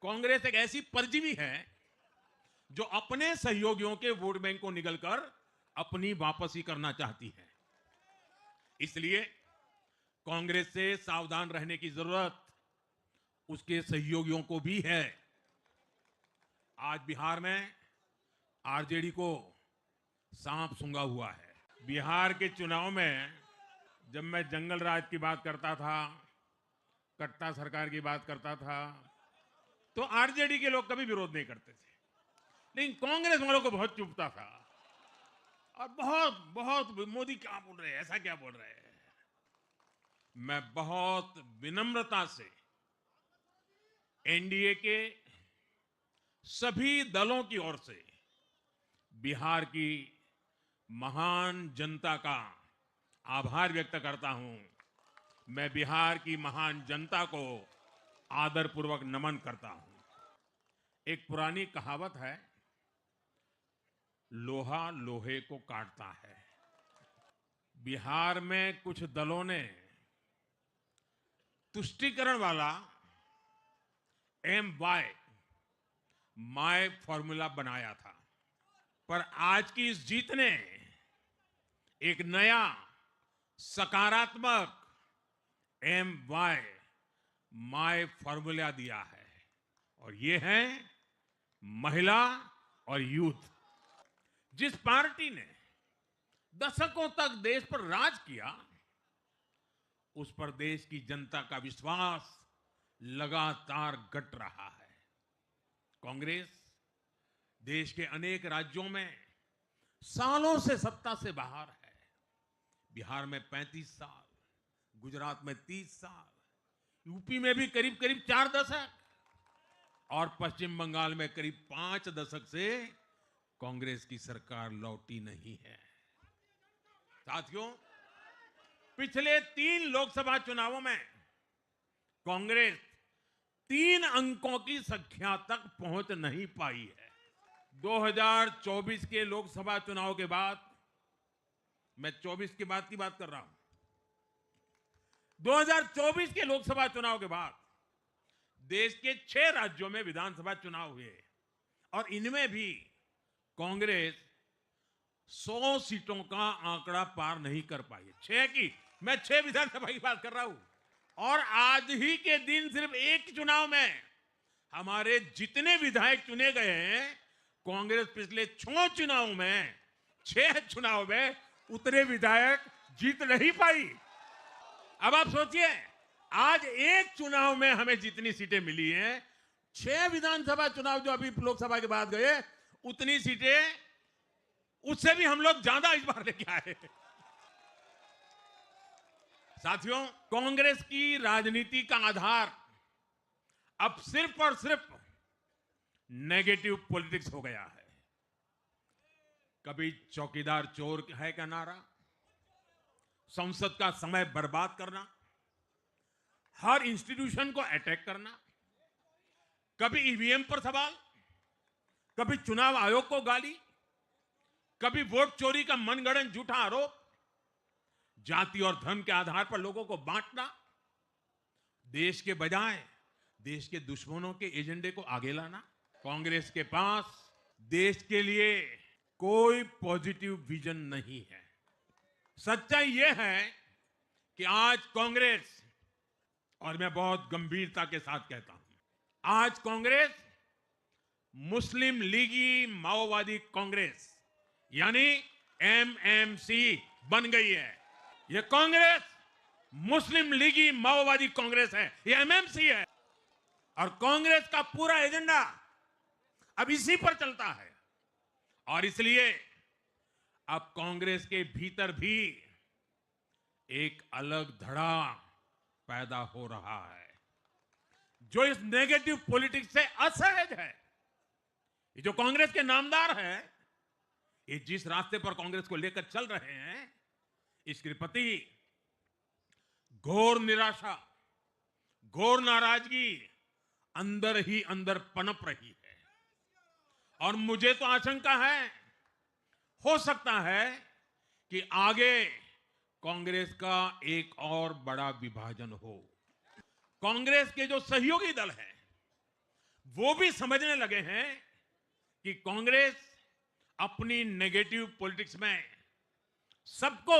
कांग्रेस एक ऐसी परजीवी है जो अपने सहयोगियों के वोट बैंक को निगलकर अपनी वापसी करना चाहती है। इसलिए कांग्रेस से सावधान रहने की जरूरत उसके सहयोगियों को भी है। आज बिहार में आरजेडी को सांप सूंघा हुआ है। बिहार के चुनाव में जब मैं जंगल राज की बात करता था, कट्टा सरकार की बात करता था, तो आरजेडी के लोग कभी विरोध नहीं करते थे, लेकिन कांग्रेस वालों को बहुत चुभता था और बहुत बहुत मोदी क्या बोल रहे हैं, ऐसा क्या बोल रहे हैं। मैं बहुत विनम्रता से एनडीए के सभी दलों की ओर से बिहार की महान जनता का आभार व्यक्त करता हूं। मैं बिहार की महान जनता को आदरपूर्वक नमन करता हूं। एक पुरानी कहावत है, लोहा लोहे को काटता है। बिहार में कुछ दलों ने तुष्टीकरण वाला माय फॉर्मूला बनाया था, पर आज की इस जीत ने एक नया सकारात्मक माय फॉर्मूला दिया है, और ये है महिला और यूथ। जिस पार्टी ने दशकों तक देश पर राज किया, उस पर देश की जनता का विश्वास लगातार घट रहा है। कांग्रेस देश के अनेक राज्यों में सालों से सत्ता से बाहर है। बिहार में 35 साल, गुजरात में 30 साल, यूपी में भी करीब करीब 4 दशक और पश्चिम बंगाल में करीब 5 दशक से कांग्रेस की सरकार लौटी नहीं है। साथियों, पिछले 3 लोकसभा चुनावों में कांग्रेस 3 अंकों की संख्या तक पहुंच नहीं पाई है। 2024 के लोकसभा चुनाव के बाद, मैं 24 के बाद की बात कर रहा हूं, 2024 के लोकसभा चुनाव के बाद देश के 6 राज्यों में विधानसभा चुनाव हुए और इनमें भी कांग्रेस 100 सीटों का आंकड़ा पार नहीं कर पाई। 6 की, मैं 6 विधानसभा की बात कर रहा हूं। और आज ही के दिन सिर्फ एक चुनाव में हमारे जितने विधायक चुने गए हैं, कांग्रेस पिछले 6 चुनाव में, 6 चुनाव में उतने विधायक जीत नहीं पाई। अब आप सोचिए, आज एक चुनाव में हमें जितनी सीटें मिली हैं, 6 विधानसभा चुनाव जो अभी लोकसभा के बाद गए, उतनी सीटें, उससे भी हम लोग ज्यादा इस बार लेके आए। साथियों, कांग्रेस की राजनीति का आधार अब सिर्फ और सिर्फ नेगेटिव पॉलिटिक्स हो गया है। कभी चौकीदार चोर है का नारा, संसद का समय बर्बाद करना, हर इंस्टीट्यूशन को अटैक करना, कभी ईवीएम पर सवाल, कभी चुनाव आयोग को गाली, कभी वोट चोरी का मनगढ़ंत झूठा आरोप, जाति और धर्म के आधार पर लोगों को बांटना, देश के बजाय देश के दुश्मनों के एजेंडे को आगे लाना। कांग्रेस के पास देश के लिए कोई पॉजिटिव विजन नहीं है। सच्चाई यह है कि आज कांग्रेस, और मैं बहुत गंभीरता के साथ कहता हूं, आज कांग्रेस मुस्लिम लीगी माओवादी कांग्रेस यानी एमएमसी बन गई है। यह कांग्रेस मुस्लिम लीगी माओवादी कांग्रेस है, यह एमएमसी है। और कांग्रेस का पूरा एजेंडा अब इसी पर चलता है, और इसलिए अब कांग्रेस के भीतर भी एक अलग धड़ा पैदा हो रहा है, जो इस नेगेटिव पॉलिटिक्स से असहज है। ये जो कांग्रेस के नामदार हैं, ये जिस रास्ते पर कांग्रेस को लेकर चल रहे हैं, इसके प्रति घोर निराशा, घोर नाराजगी अंदर ही अंदर पनप रही है। और मुझे तो आशंका है, हो सकता है कि आगे कांग्रेस का एक और बड़ा विभाजन हो। कांग्रेस के जो सहयोगी दल हैं, वो भी समझने लगे हैं कि कांग्रेस अपनी नेगेटिव पॉलिटिक्स में सबको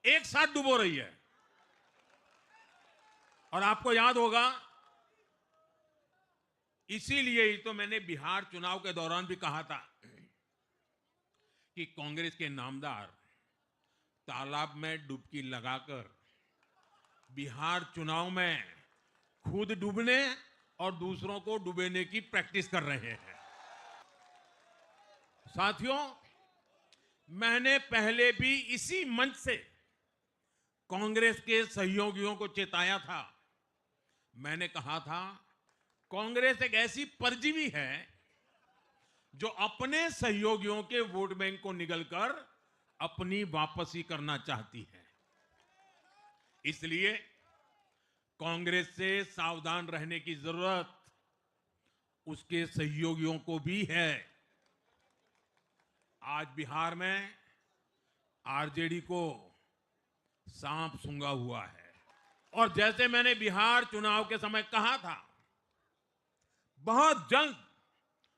एक साथ डुबो रही है। और आपको याद होगा, इसीलिए ही तो मैंने बिहार चुनाव के दौरान भी कहा था कि कांग्रेस के नामदार तालाब में डुबकी लगाकर बिहार चुनाव में खुद डूबने और दूसरों को डुबोने की प्रैक्टिस कर रहे हैं। साथियों, मैंने पहले भी इसी मंच से कांग्रेस के सहयोगियों को चेताया था। मैंने कहा था, कांग्रेस एक ऐसी परजीवी है जो अपने सहयोगियों के वोट बैंक को निगलकर अपनी वापसी करना चाहती है। इसलिए कांग्रेस से सावधान रहने की जरूरत उसके सहयोगियों को भी है। आज बिहार में आरजेडी को सांप सूंघा हुआ है। और जैसे मैंने बिहार चुनाव के समय कहा था, बहुत जल्द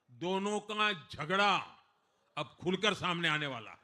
दोनों का झगड़ा अब खुलकर सामने आने वाला है।